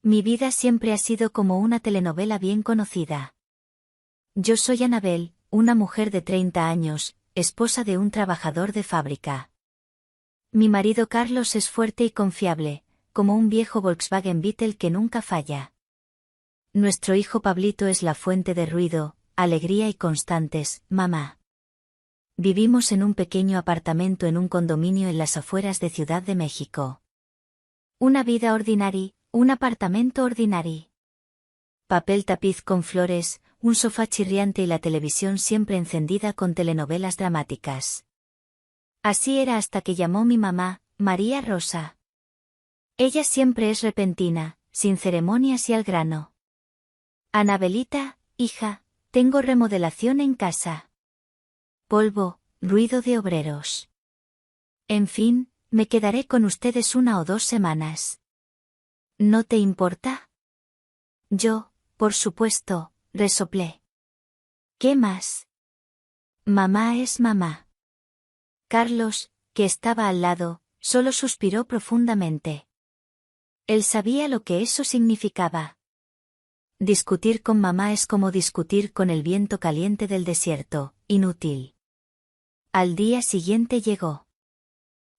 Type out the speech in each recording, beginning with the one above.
Mi vida siempre ha sido como una telenovela bien conocida. Yo soy Annabel, una mujer de 30 años, esposa de un trabajador de fábrica. Mi marido Carlos es fuerte y confiable, como un viejo Volkswagen Beetle que nunca falla. Nuestro hijo Pablito es la fuente de ruido, alegría y constantes, mamá. Vivimos en un pequeño apartamento en un condominio en las afueras de Ciudad de México. Una vida ordinaria, un apartamento ordinario. Papel tapiz con flores, un sofá chirriante y la televisión siempre encendida con telenovelas dramáticas. Así era hasta que llamó mi mamá, María Rosa. Ella siempre es repentina, sin ceremonias y al grano. Anabelita, hija, tengo remodelación en casa. Polvo, ruido de obreros. En fin, me quedaré con ustedes 1 o 2 semanas. ¿No te importa? Yo, por supuesto, resoplé. ¿Qué más? Mamá es mamá. Carlos, que estaba al lado, solo suspiró profundamente. Él sabía lo que eso significaba. Discutir con mamá es como discutir con el viento caliente del desierto, inútil. Al día siguiente llegó.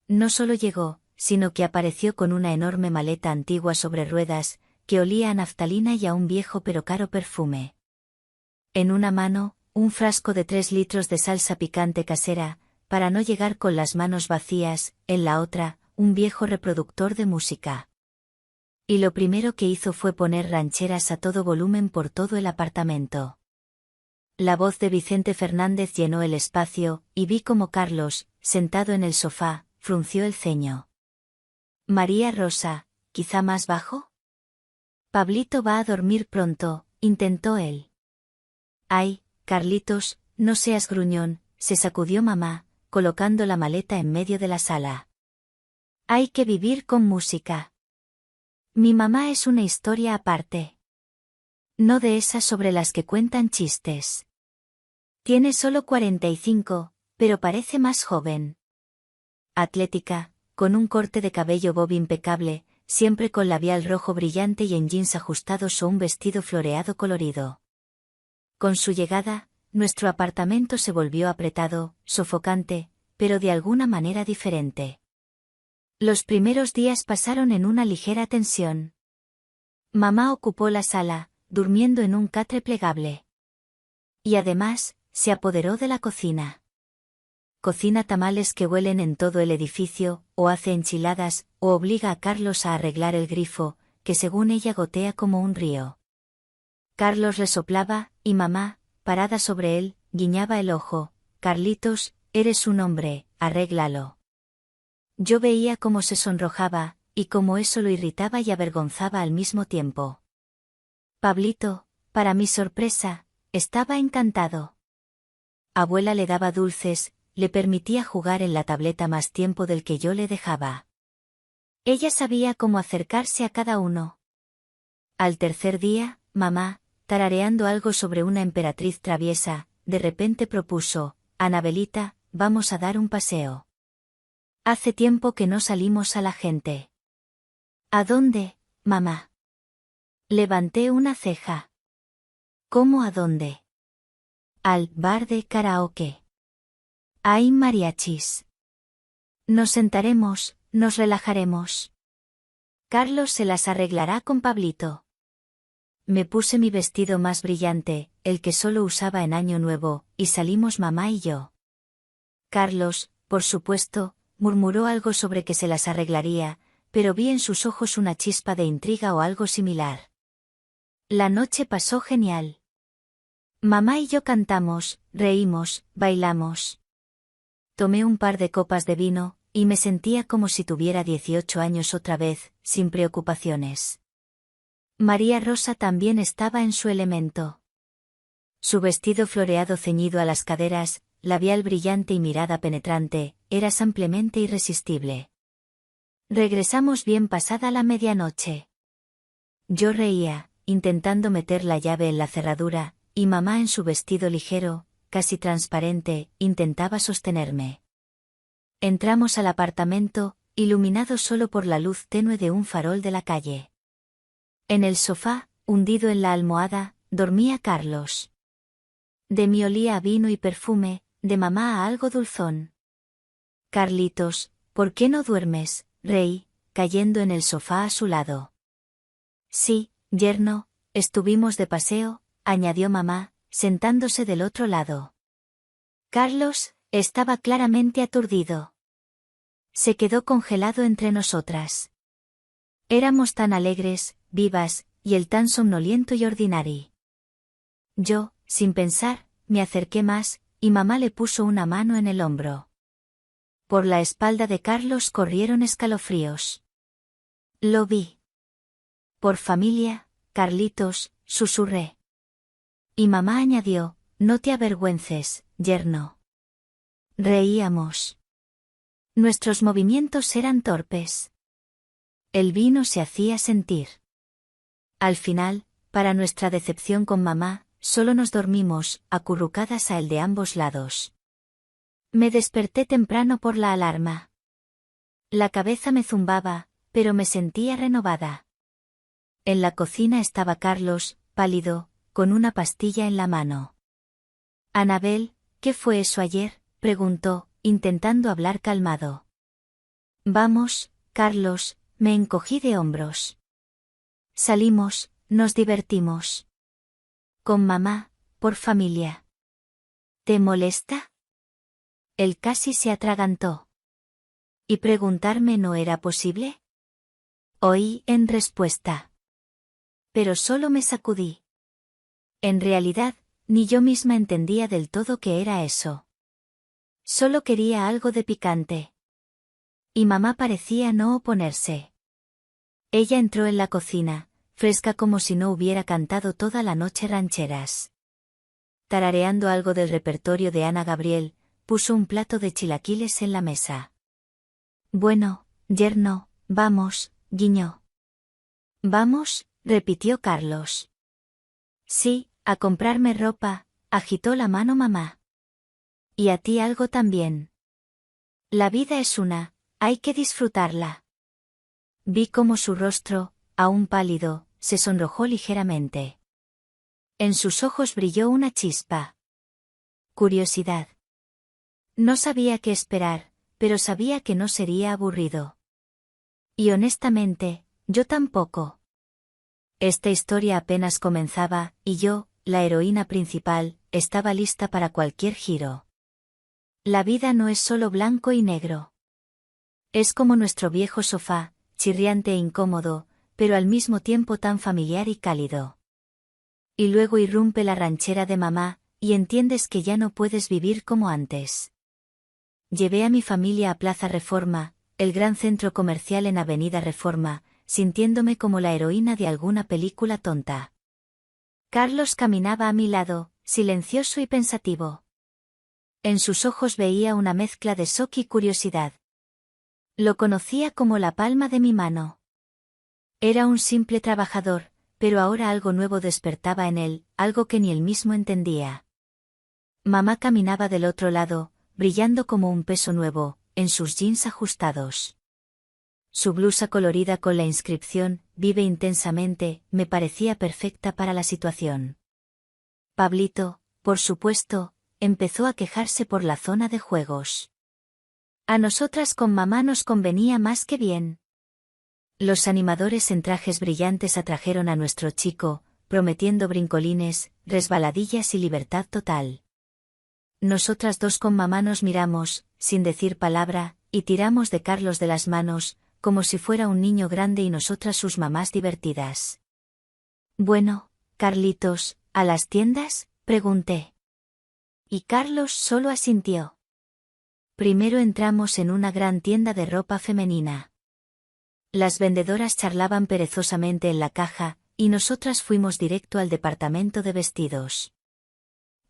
No solo llegó, sino que apareció con una enorme maleta antigua sobre ruedas, que olía a naftalina y a un viejo pero caro perfume. En una mano, un frasco de 3 litros de salsa picante casera, para no llegar con las manos vacías, en la otra, un viejo reproductor de música. Y lo primero que hizo fue poner rancheras a todo volumen por todo el apartamento. La voz de Vicente Fernández llenó el espacio, y vi como Carlos, sentado en el sofá, frunció el ceño. María Rosa, ¿quizá más bajo? Pablito va a dormir pronto, intentó él. Ay, Carlitos, no seas gruñón, se sacudió mamá, colocando la maleta en medio de la sala. Hay que vivir con música. Mi mamá es una historia aparte. No de esas sobre las que cuentan chistes. Tiene solo 45, pero parece más joven. Atlética, con un corte de cabello bob impecable, siempre con labial rojo brillante y en jeans ajustados o un vestido floreado colorido. Con su llegada, nuestro apartamento se volvió apretado, sofocante, pero de alguna manera diferente. Los primeros días pasaron en una ligera tensión. Mamá ocupó la sala, durmiendo en un catre plegable. Y además, se apoderó de la cocina. Cocina tamales que huelen en todo el edificio, o hace enchiladas, o obliga a Carlos a arreglar el grifo, que según ella gotea como un río. Carlos resoplaba, y mamá, parada sobre él, guiñaba el ojo. Carlitos, eres un hombre, arréglalo. Yo veía cómo se sonrojaba, y cómo eso lo irritaba y avergonzaba al mismo tiempo. Pablito, para mi sorpresa, estaba encantado. Abuela le daba dulces, le permitía jugar en la tableta más tiempo del que yo le dejaba. Ella sabía cómo acercarse a cada uno. Al tercer día, mamá, tarareando algo sobre una emperatriz traviesa, de repente propuso, Anabelita, vamos a dar un paseo. Hace tiempo que no salimos a la gente. ¿A dónde, mamá? Levanté una ceja. ¿Cómo a dónde? Al bar de karaoke. Hay mariachis. Nos sentaremos, nos relajaremos. Carlos se las arreglará con Pablito. Me puse mi vestido más brillante, el que solo usaba en Año Nuevo, y salimos mamá y yo. Carlos, por supuesto, murmuró algo sobre que se las arreglaría, pero vi en sus ojos una chispa de intriga o algo similar. La noche pasó genial. Mamá y yo cantamos, reímos, bailamos. Tomé un par de copas de vino, y me sentía como si tuviera 18 años otra vez, sin preocupaciones. María Rosa también estaba en su elemento. Su vestido floreado ceñido a las caderas, labial brillante y mirada penetrante, era ampliamente irresistible. Regresamos bien pasada la medianoche. Yo reía, intentando meter la llave en la cerradura, y mamá en su vestido ligero, casi transparente, intentaba sostenerme. Entramos al apartamento, iluminado solo por la luz tenue de un farol de la calle. En el sofá, hundido en la almohada, dormía Carlos. De mí olía a vino y perfume, de mamá a algo dulzón. Carlitos, ¿por qué no duermes, rey? Cayendo en el sofá a su lado. Sí, yerno, estuvimos de paseo, añadió mamá, sentándose del otro lado. Carlos estaba claramente aturdido. Se quedó congelado entre nosotras. Éramos tan alegres, vivas, y él tan somnoliento y ordinario. Yo, sin pensar, me acerqué más, y mamá le puso una mano en el hombro. Por la espalda de Carlos corrieron escalofríos. Lo vi. Por familia, Carlitos, susurré. Y mamá añadió, no te avergüences, yerno. Reíamos. Nuestros movimientos eran torpes. El vino se hacía sentir. Al final, para nuestra decepción con mamá, solo nos dormimos, acurrucadas a él de ambos lados. Me desperté temprano por la alarma. La cabeza me zumbaba, pero me sentía renovada. En la cocina estaba Carlos, pálido, con una pastilla en la mano. Anabel, ¿qué fue eso ayer?, preguntó, intentando hablar calmado. Vamos, Carlos, me encogí de hombros. Salimos, nos divertimos. Con mamá, por familia. ¿Te molesta? Él casi se atragantó. ¿Y preguntarme no era posible? Oí en respuesta. Pero solo me sacudí. En realidad, ni yo misma entendía del todo qué era eso. Solo quería algo de picante. Y mamá parecía no oponerse. Ella entró en la cocina, fresca como si no hubiera cantado toda la noche rancheras. Tarareando algo del repertorio de Ana Gabriel, puso un plato de chilaquiles en la mesa. Bueno, yerno, vamos, guiñó. Vamos, repitió Carlos. Sí, a comprarme ropa, agitó la mano mamá. Y a ti algo también. La vida es una, hay que disfrutarla. Vi cómo su rostro, aún pálido, se sonrojó ligeramente. En sus ojos brilló una chispa. Curiosidad. No sabía qué esperar, pero sabía que no sería aburrido. Y honestamente, yo tampoco. Esta historia apenas comenzaba, y yo, la heroína principal, estaba lista para cualquier giro. La vida no es solo blanco y negro. Es como nuestro viejo sofá, chirriante e incómodo, pero al mismo tiempo tan familiar y cálido. Y luego irrumpe la ranchera de mamá, y entiendes que ya no puedes vivir como antes. Llevé a mi familia a Plaza Reforma, el gran centro comercial en Avenida Reforma, sintiéndome como la heroína de alguna película tonta. Carlos caminaba a mi lado, silencioso y pensativo. En sus ojos veía una mezcla de shock y curiosidad. Lo conocía como la palma de mi mano. Era un simple trabajador, pero ahora algo nuevo despertaba en él, algo que ni él mismo entendía. Mamá caminaba del otro lado, brillando como un peso nuevo, en sus jeans ajustados. Su blusa colorida con la inscripción, vive intensamente, me parecía perfecta para la situación. Pablito, por supuesto, empezó a quejarse por la zona de juegos. A nosotras con mamá nos convenía más que bien. Los animadores en trajes brillantes atrajeron a nuestro chico, prometiendo brincolines, resbaladillas y libertad total. Nosotras dos con mamá nos miramos, sin decir palabra, y tiramos de Carlos de las manos, como si fuera un niño grande y nosotras sus mamás divertidas. Bueno, Carlitos, ¿a las tiendas?, pregunté. Y Carlos solo asintió. Primero entramos en una gran tienda de ropa femenina. Las vendedoras charlaban perezosamente en la caja, y nosotras fuimos directo al departamento de vestidos.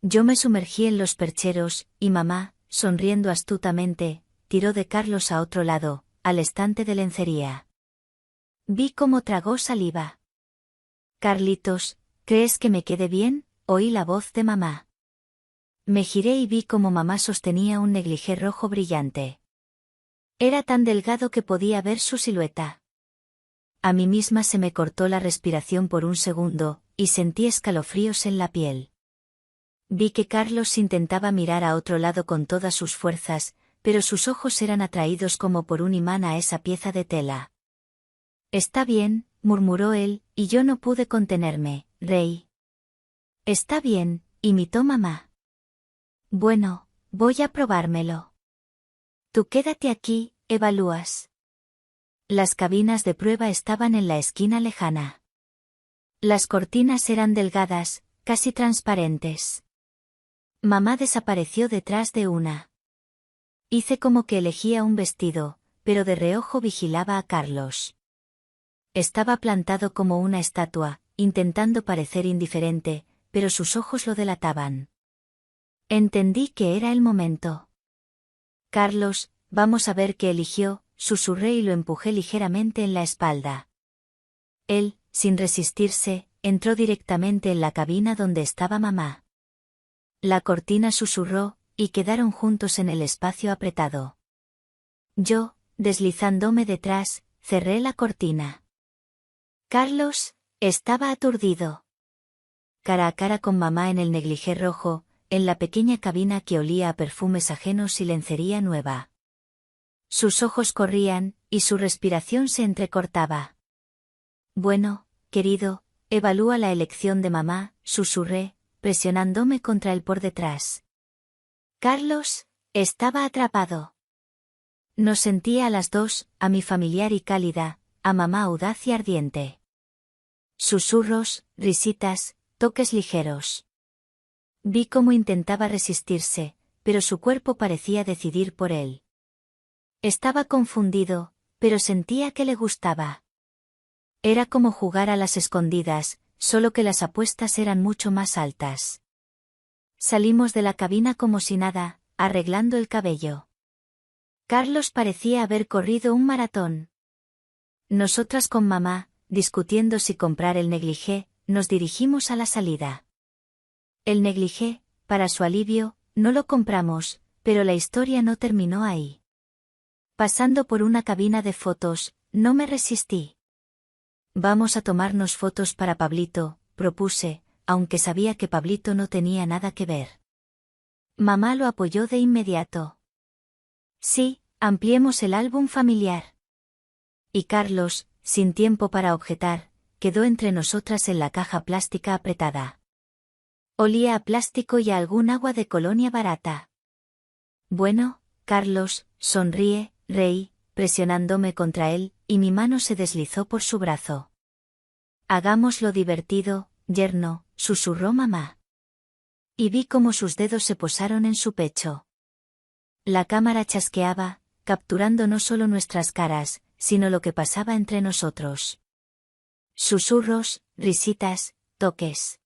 Yo me sumergí en los percheros, y mamá, sonriendo astutamente, tiró de Carlos a otro lado, al estante de lencería. Vi cómo tragó saliva. Carlitos, ¿crees que me quede bien?, oí la voz de mamá. Me giré y vi cómo mamá sostenía un negligé rojo brillante. Era tan delgado que podía ver su silueta. A mí misma se me cortó la respiración por un segundo, y sentí escalofríos en la piel. Vi que Carlos intentaba mirar a otro lado con todas sus fuerzas, pero sus ojos eran atraídos como por un imán a esa pieza de tela. Está bien, murmuró él, y yo no pude contenerme, reí. Está bien, imitó mamá. Bueno, voy a probármelo. Tú quédate aquí, evalúas. Las cabinas de prueba estaban en la esquina lejana. Las cortinas eran delgadas, casi transparentes. Mamá desapareció detrás de una. Hice como que elegía un vestido, pero de reojo vigilaba a Carlos. Estaba plantado como una estatua, intentando parecer indiferente, pero sus ojos lo delataban. Entendí que era el momento. Carlos, vamos a ver qué eligió, susurré y lo empujé ligeramente en la espalda. Él, sin resistirse, entró directamente en la cabina donde estaba mamá. La cortina susurró, y quedaron juntos en el espacio apretado. Yo, deslizándome detrás, cerré la cortina. Carlos, estaba aturdido. Cara a cara con mamá en el negligé rojo, en la pequeña cabina que olía a perfumes ajenos y lencería nueva. Sus ojos corrían, y su respiración se entrecortaba. Bueno, querido, evalúa la elección de mamá, susurré, presionándome contra él por detrás. Carlos, estaba atrapado. Nos sentía a las dos, a mi familiar y cálida, a mamá audaz y ardiente. Susurros, risitas, toques ligeros. Vi cómo intentaba resistirse, pero su cuerpo parecía decidir por él. Estaba confundido, pero sentía que le gustaba. Era como jugar a las escondidas, solo que las apuestas eran mucho más altas. Salimos de la cabina como si nada, arreglando el cabello. Carlos parecía haber corrido un maratón. Nosotras con mamá, discutiendo si comprar el negligé, nos dirigimos a la salida. El negligé, para su alivio, no lo compramos, pero la historia no terminó ahí. Pasando por una cabina de fotos, no me resistí. Vamos a tomarnos fotos para Pablito, propuse, aunque sabía que Pablito no tenía nada que ver. Mamá lo apoyó de inmediato. Sí, ampliemos el álbum familiar. Y Carlos, sin tiempo para objetar, quedó entre nosotras en la caja plástica apretada. Olía a plástico y a algún agua de colonia barata. Bueno, Carlos, sonríe, reí, presionándome contra él, y mi mano se deslizó por su brazo. Hagámoslo divertido, yerno, susurró mamá. Y vi cómo sus dedos se posaron en su pecho. La cámara chasqueaba, capturando no solo nuestras caras, sino lo que pasaba entre nosotros. Susurros, risitas, toques.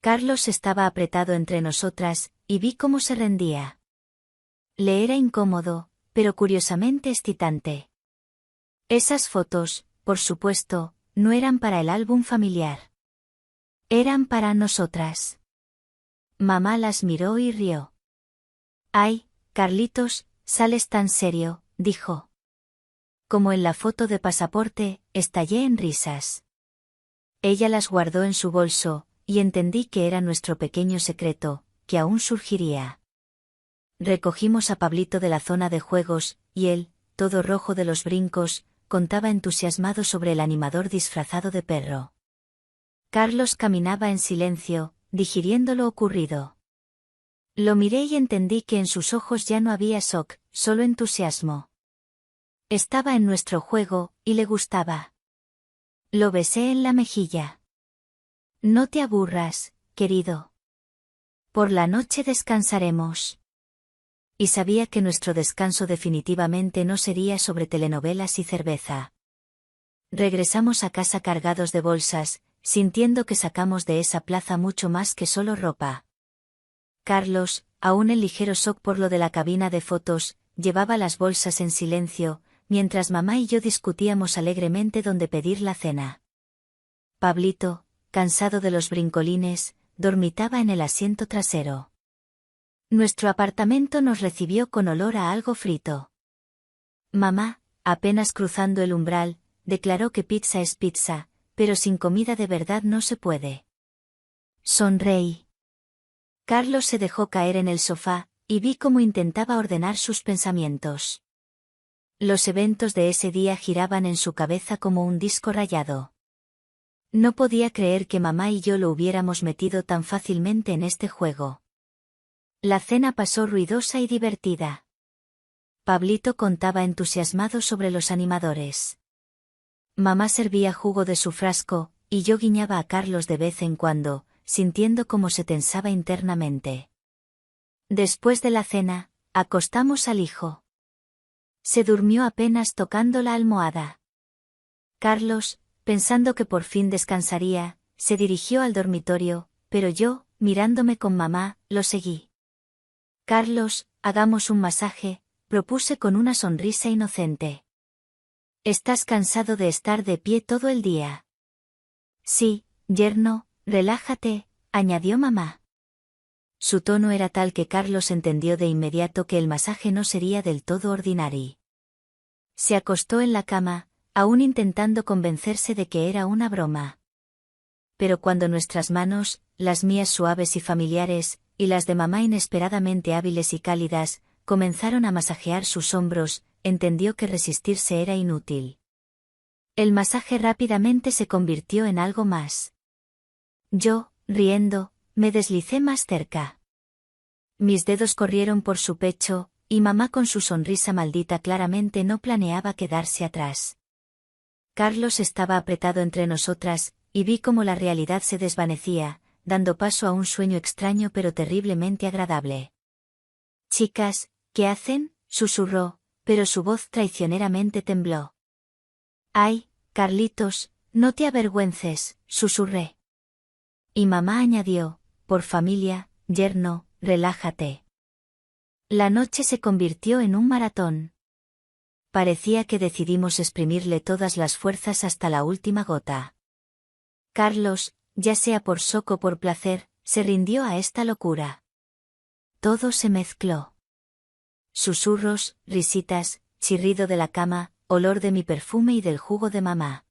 Carlos estaba apretado entre nosotras, y vi cómo se rendía. Le era incómodo, pero curiosamente excitante. Esas fotos, por supuesto, no eran para el álbum familiar. Eran para nosotras. Mamá las miró y rió. Ay, Carlitos, sales tan serio, dijo. Como en la foto de pasaporte, estallé en risas. Ella las guardó en su bolso, y entendí que era nuestro pequeño secreto, que aún surgiría. Recogimos a Pablito de la zona de juegos, y él, todo rojo de los brincos, contaba entusiasmado sobre el animador disfrazado de perro. Carlos caminaba en silencio, digiriendo lo ocurrido. Lo miré y entendí que en sus ojos ya no había shock, solo entusiasmo. Estaba en nuestro juego, y le gustaba. Lo besé en la mejilla. No te aburras, querido. Por la noche descansaremos. Y sabía que nuestro descanso definitivamente no sería sobre telenovelas y cerveza. Regresamos a casa cargados de bolsas, sintiendo que sacamos de esa plaza mucho más que solo ropa. Carlos, aún en ligero shock por lo de la cabina de fotos, llevaba las bolsas en silencio, mientras mamá y yo discutíamos alegremente dónde pedir la cena. Pablito, cansado de los brincolines, dormitaba en el asiento trasero. Nuestro apartamento nos recibió con olor a algo frito. Mamá, apenas cruzando el umbral, declaró que pizza es pizza, pero sin comida de verdad no se puede. Sonreí. Carlos se dejó caer en el sofá, y vi cómo intentaba ordenar sus pensamientos. Los eventos de ese día giraban en su cabeza como un disco rayado. No podía creer que mamá y yo lo hubiéramos metido tan fácilmente en este juego. La cena pasó ruidosa y divertida. Pablito contaba entusiasmado sobre los animadores. Mamá servía jugo de su frasco, y yo guiñaba a Carlos de vez en cuando, sintiendo cómo se tensaba internamente. Después de la cena, acostamos al hijo. Se durmió apenas tocando la almohada. Carlos, pensando que por fin descansaría, se dirigió al dormitorio, pero yo, mirándome con mamá, lo seguí. Carlos, hagamos un masaje, propuse con una sonrisa inocente. ¿Estás cansado de estar de pie todo el día? Sí, yerno, relájate, añadió mamá. Su tono era tal que Carlos entendió de inmediato que el masaje no sería del todo ordinario. Se acostó en la cama, aún intentando convencerse de que era una broma. Pero cuando nuestras manos, las mías suaves y familiares, y las de mamá inesperadamente hábiles y cálidas, comenzaron a masajear sus hombros, entendió que resistirse era inútil. El masaje rápidamente se convirtió en algo más. Yo, riendo, me deslicé más cerca. Mis dedos corrieron por su pecho, y mamá con su sonrisa maldita claramente no planeaba quedarse atrás. Carlos estaba apretado entre nosotras, y vi cómo la realidad se desvanecía, dando paso a un sueño extraño pero terriblemente agradable. Chicas, ¿qué hacen?, susurró, pero su voz traicioneramente tembló. Ay, Carlitos, no te avergüences, susurré. Y mamá añadió, por familia, yerno, relájate. La noche se convirtió en un maratón. Parecía que decidimos exprimirle todas las fuerzas hasta la última gota. Carlos, ya sea por shock o por placer, se rindió a esta locura. Todo se mezcló. Susurros, risitas, chirrido de la cama, olor de mi perfume y del jugo de mamá.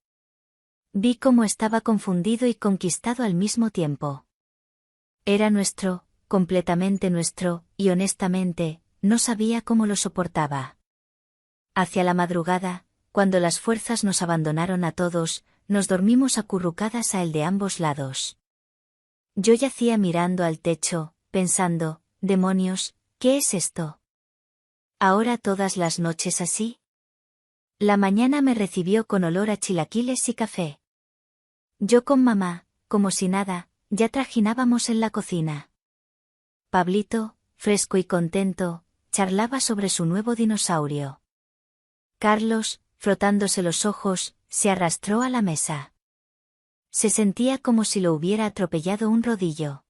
Vi cómo estaba confundido y conquistado al mismo tiempo. Era nuestro, completamente nuestro, y honestamente, no sabía cómo lo soportaba. Hacia la madrugada, cuando las fuerzas nos abandonaron a todos, nos dormimos acurrucadas a él de ambos lados. Yo yacía mirando al techo, pensando, demonios, ¿qué es esto? ¿Ahora todas las noches así? La mañana me recibió con olor a chilaquiles y café. Yo con mamá, como si nada, ya trajinábamos en la cocina. Pablito, fresco y contento, charlaba sobre su nuevo dinosaurio. Carlos, frotándose los ojos, se arrastró a la mesa. Se sentía como si lo hubiera atropellado un rodillo.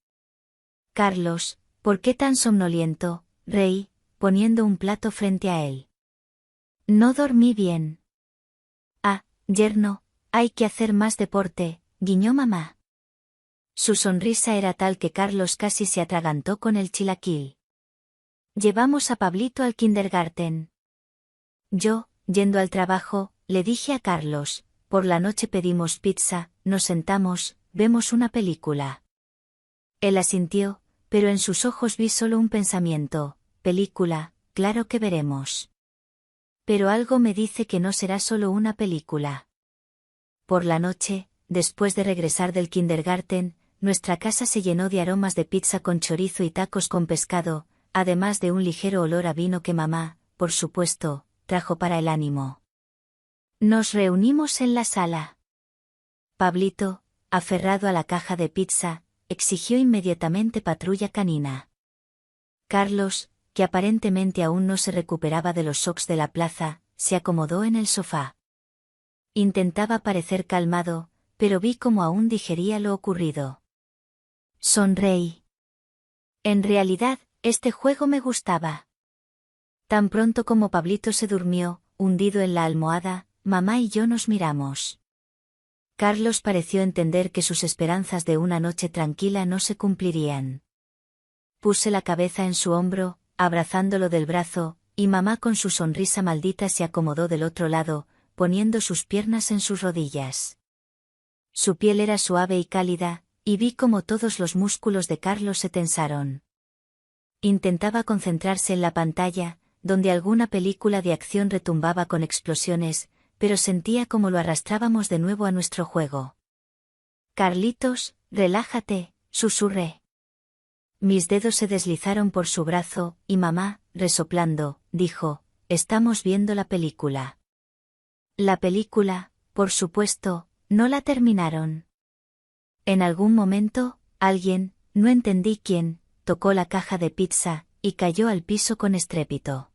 Carlos, ¿por qué tan somnoliento?, reí, poniendo un plato frente a él. No dormí bien. Ah, yerno, hay que hacer más deporte, guiñó mamá. Su sonrisa era tal que Carlos casi se atragantó con el chilaquil. Llevamos a Pablito al kindergarten. Yo, yendo al trabajo, le dije a Carlos, por la noche pedimos pizza, nos sentamos, vemos una película. Él asintió, pero en sus ojos vi solo un pensamiento, película, claro que veremos. Pero algo me dice que no será solo una película. Por la noche, después de regresar del kindergarten, nuestra casa se llenó de aromas de pizza con chorizo y tacos con pescado, además de un ligero olor a vino que mamá, por supuesto, trajo para el ánimo. Nos reunimos en la sala. Pablito, aferrado a la caja de pizza, exigió inmediatamente patrulla canina. Carlos, que aparentemente aún no se recuperaba de los shocks de la plaza, se acomodó en el sofá. Intentaba parecer calmado, pero vi cómo aún digería lo ocurrido. Sonreí. En realidad, este juego me gustaba. Tan pronto como Pablito se durmió, hundido en la almohada, mamá y yo nos miramos. Carlos pareció entender que sus esperanzas de una noche tranquila no se cumplirían. Puse la cabeza en su hombro, abrazándolo del brazo, y mamá con su sonrisa maldita se acomodó del otro lado, poniendo sus piernas en sus rodillas. Su piel era suave y cálida, y vi cómo todos los músculos de Carlos se tensaron. Intentaba concentrarse en la pantalla, donde alguna película de acción retumbaba con explosiones, pero sentía como lo arrastrábamos de nuevo a nuestro juego. Carlitos, relájate, susurré. Mis dedos se deslizaron por su brazo, y mamá, resoplando, dijo, estamos viendo la película. La película, por supuesto, no la terminaron. En algún momento, alguien, no entendí quién, tocó la caja de pizza, y cayó al piso con estrépito.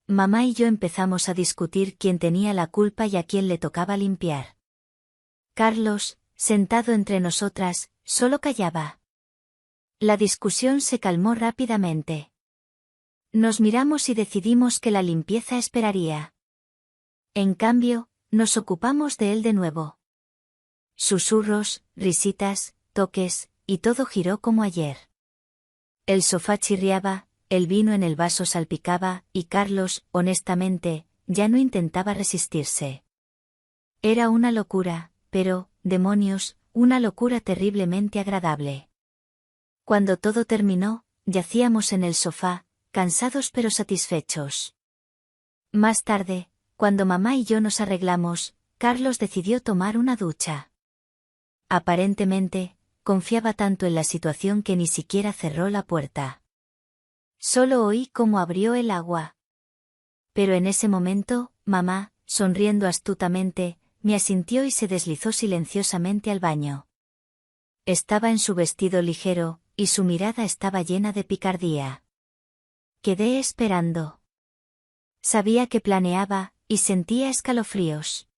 Mamá y yo empezamos a discutir quién tenía la culpa y a quién le tocaba limpiar. Carlos, sentado entre nosotras, solo callaba. La discusión se calmó rápidamente. Nos miramos y decidimos que la limpieza esperaría. En cambio, nos ocupamos de él de nuevo. Susurros, risitas, toques, y todo giró como ayer. El sofá chirriaba, el vino en el vaso salpicaba, y Carlos, honestamente, ya no intentaba resistirse. Era una locura, pero, demonios, una locura terriblemente agradable. Cuando todo terminó, yacíamos en el sofá, cansados pero satisfechos. Más tarde, cuando mamá y yo nos arreglamos, Carlos decidió tomar una ducha. Aparentemente, confiaba tanto en la situación que ni siquiera cerró la puerta. Solo oí cómo abrió el agua. Pero en ese momento, mamá, sonriendo astutamente, me asintió y se deslizó silenciosamente al baño. Estaba en su vestido ligero, y su mirada estaba llena de picardía. Quedé esperando. Sabía que planeaba, y sentía escalofríos.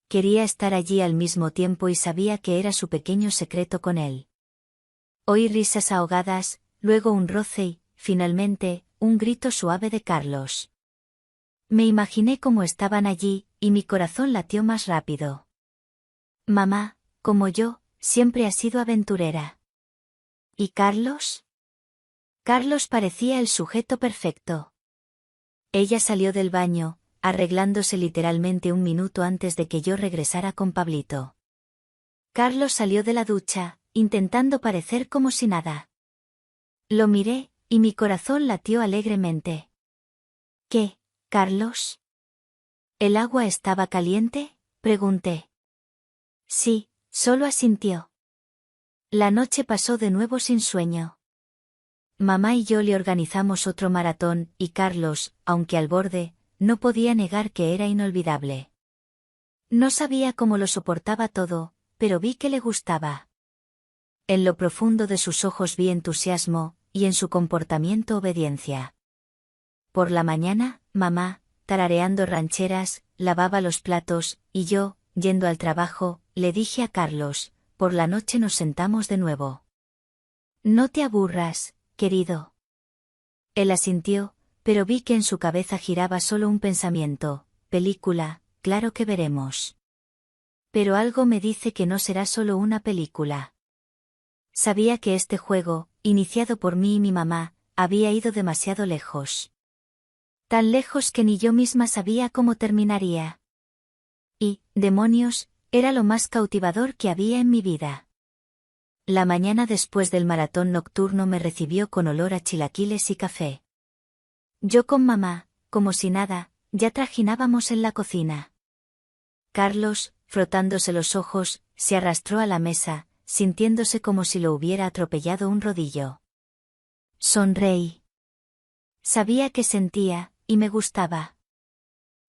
Quería estar allí al mismo tiempo y sabía que era su pequeño secreto con él. Oí risas ahogadas, luego un roce y, finalmente, un grito suave de Carlos. Me imaginé cómo estaban allí, y mi corazón latió más rápido. Mamá, como yo, siempre ha sido aventurera. ¿Y Carlos? Carlos parecía el sujeto perfecto. Ella salió del baño, arreglándose literalmente un minuto antes de que yo regresara con Pablito. Carlos salió de la ducha, intentando parecer como si nada. Lo miré, y mi corazón latió alegremente. ¿Qué, Carlos? ¿El agua estaba caliente?, pregunté. Sí, solo asintió. La noche pasó de nuevo sin sueño. Mamá y yo le organizamos otro maratón, y Carlos, aunque al borde, no podía negar que era inolvidable. No sabía cómo lo soportaba todo, pero vi que le gustaba. En lo profundo de sus ojos vi entusiasmo, y en su comportamiento obediencia. Por la mañana, mamá, tarareando rancheras, lavaba los platos, y yo, yendo al trabajo, le dije a Carlos, por la noche nos sentamos de nuevo. No te aburras, querido. Él asintió, pero vi que en su cabeza giraba solo un pensamiento, película, claro que veremos. Pero algo me dice que no será solo una película. Sabía que este juego, iniciado por mí y mi mamá, había ido demasiado lejos. Tan lejos que ni yo misma sabía cómo terminaría. Y, demonios, era lo más cautivador que había en mi vida. La mañana después del maratón nocturno me recibió con olor a chilaquiles y café. Yo con mamá, como si nada, ya trajinábamos en la cocina. Carlos, frotándose los ojos, se arrastró a la mesa, sintiéndose como si lo hubiera atropellado un rodillo. Sonreí. Sabía que sentía, y me gustaba.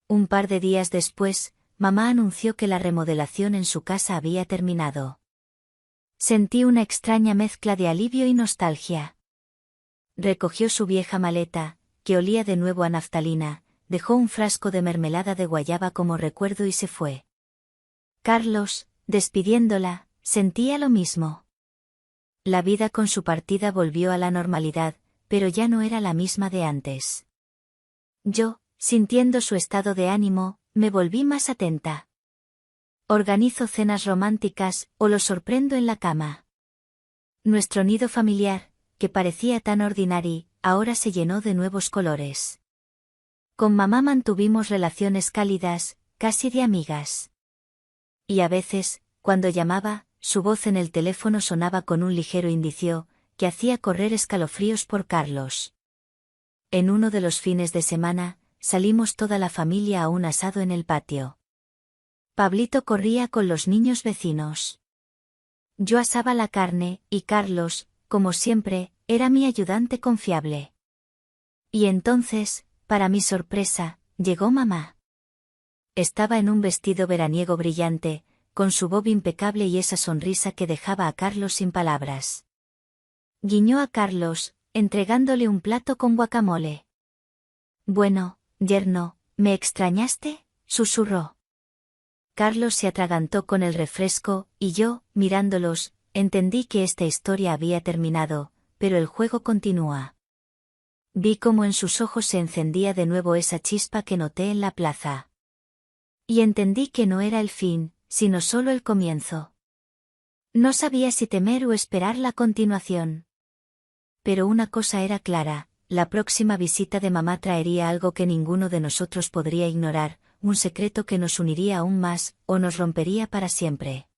Un par de días después, mamá anunció que la remodelación en su casa había terminado. Sentí una extraña mezcla de alivio y nostalgia. Recogió su vieja maleta, que olía de nuevo a naftalina, dejó un frasco de mermelada de guayaba como recuerdo y se fue. Carlos, despidiéndola, sentía lo mismo. La vida con su partida volvió a la normalidad, pero ya no era la misma de antes. Yo, sintiendo su estado de ánimo, me volví más atenta. Organizo cenas románticas, o lo sorprendo en la cama. Nuestro nido familiar, que parecía tan ordinario, ahora se llenó de nuevos colores. Con mamá mantuvimos relaciones cálidas, casi de amigas. Y a veces, cuando llamaba, su voz en el teléfono sonaba con un ligero indicio, que hacía correr escalofríos por Carlos. En uno de los fines de semana, salimos toda la familia a un asado en el patio. Pablito corría con los niños vecinos. Yo asaba la carne, y Carlos, como siempre, era mi ayudante confiable. Y entonces, para mi sorpresa, llegó mamá. Estaba en un vestido veraniego brillante, con su bob impecable y esa sonrisa que dejaba a Carlos sin palabras. Guiñó a Carlos, entregándole un plato con guacamole. Bueno, yerno, ¿me extrañaste?, susurró. Carlos se atragantó con el refresco, y yo, mirándolos, entendí que esta historia había terminado, pero el juego continúa. Vi cómo en sus ojos se encendía de nuevo esa chispa que noté en la plaza. Y entendí que no era el fin, sino solo el comienzo. No sabía si temer o esperar la continuación. Pero una cosa era clara, la próxima visita de mamá traería algo que ninguno de nosotros podría ignorar, un secreto que nos uniría aún más, o nos rompería para siempre.